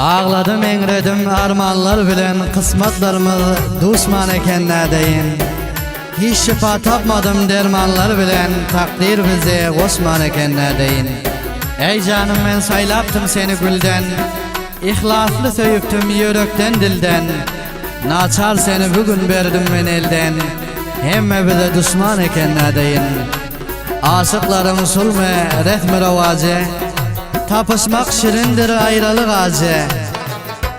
Ağladım eňredim armanlar bilen kısmatlarymyz duşman ekenlädeýin. Hiç şifa tapmadım dermanlar bilen takdir bize goşman ekenlädeýin. Ey canım men saylaptım seni gülden, ihlasly söýüptüm ýörekden dilden. Naçar seni bugün berdim men elden, hemme bize duşman ekenlädeýin. Aşıklaryň sulmy resmi rewaje, tapışmak şirindir aýralyk aje.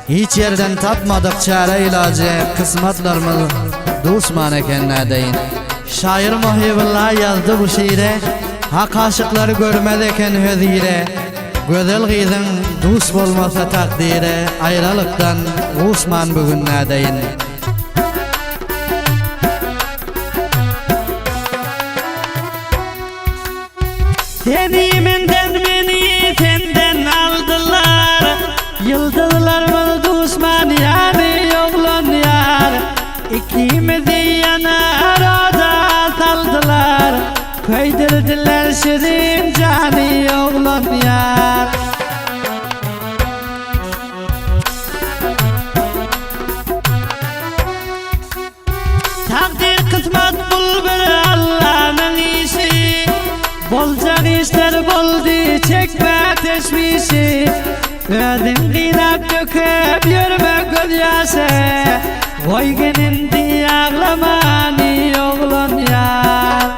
Hiç yerden tapmadık çare ilacı, kısmatlarımız duşman ekenlädeýin. Şair Muhibullah yazdı bu şiire, hak aşıkları görmez eken hözire. Gözel gyzyň duş bolmasa takdire, aýralykdan duşman bugünlädeýin. Denimenden beni senden aldılar, yıldızlarımız düşman yani oğlan yar. İkimizi yanar oda saldılar, köydürdüler şirin cani oğlan yar. Takdir kısmet bul bir Allah'ın işi, bolcak işler boldy çekme teşvişi. Özün gynap döküp yürüme göz ýaşy, goý genindi ağlamany oğlan yar.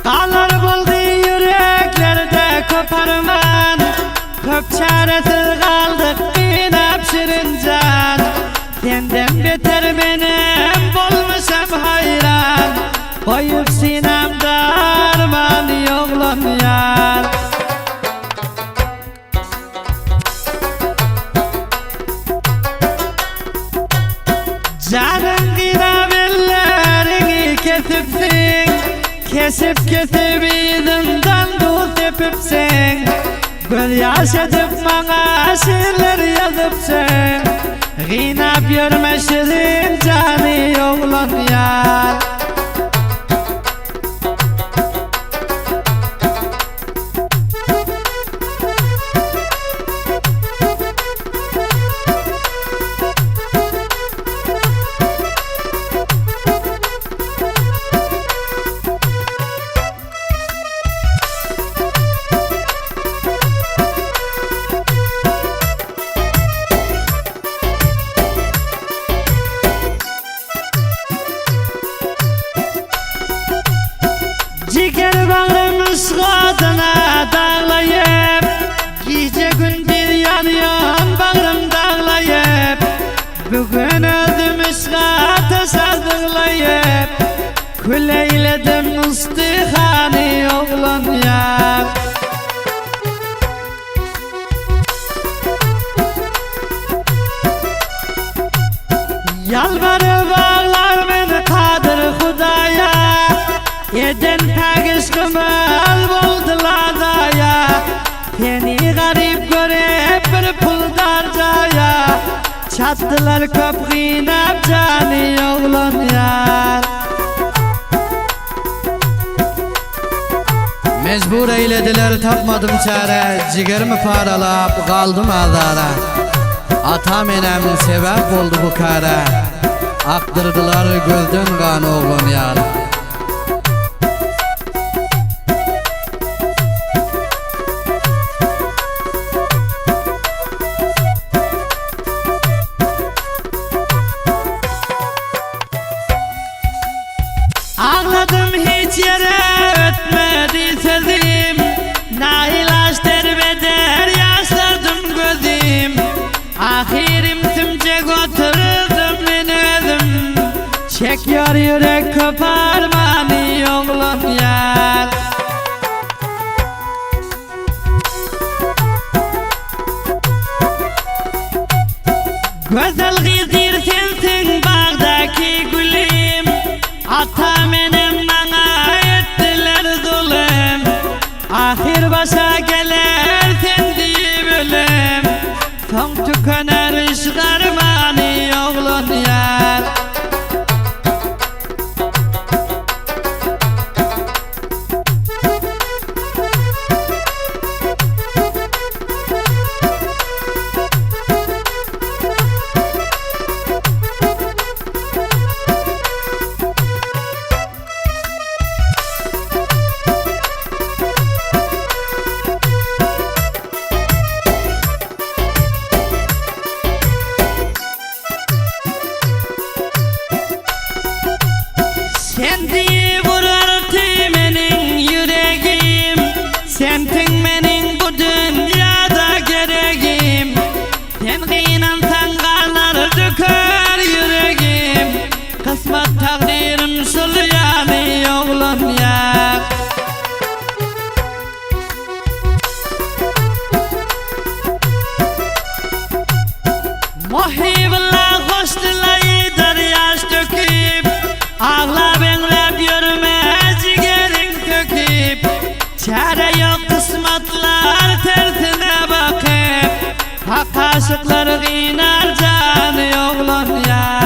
Kalar boldy yüreklerde koparman, köp çaresiz kaldık ginap şirin can. Senden beter benim bolmuşam hayran, koyup sinamda arman oğlan yar. Canın ginap ellerini kesipsin, kesip ýzyňdan dost epipsen. Göz ýaş edip maňa şiirler ýazypsen, gynap ýörme şirin jany oğlan ýar. Jiger bağrym ışgadyna daglaýyp, gece gündüz ýanýan bağrym daglaýyp. Bugün özüm ışgata sazyglaýyp, kül eýledim ustihany oğlan ýar. Yalvarıp ağlar men kadir Hudaýa, eden pagişkımıl boldylar daya. Seni garip görüp bir puldarcaya, çattılar köp gynap jany oğlan yar. Mecbur eylediler tapmadım çare, jigerimi paralap kaldım azara. Atam enem sebep oldu bu kara, aktırdılar gözden kan oğlan yar. Ağladım hiç yere ötmedi sözüm, nahilaç derbeder yaşladım gözüm. Ahirim tümce götürdüm ben özüm, çekiyor yürek koparmany oğlan yar. Güzel gizdir sensin bağdaki gülüm. Ata menem bana ettiler zulüm. Ahir başa gelir sendi bölüm. Son tükener işgarmani oğlun yar. Sendi vurartı menin yüreğim. Sentin menin bu dünyada gereğim. Sen kıynansan kanar döker yüreğim. Kısmet takdirim şul yani oğlum ya. Muhibullah hoş dilayıdır yaş döküp. Ağla benlep yürüme cigerin töküp. Çare yok kısmetler tersine bakıp. Hak aşıkları kıynar canı oğlum ya.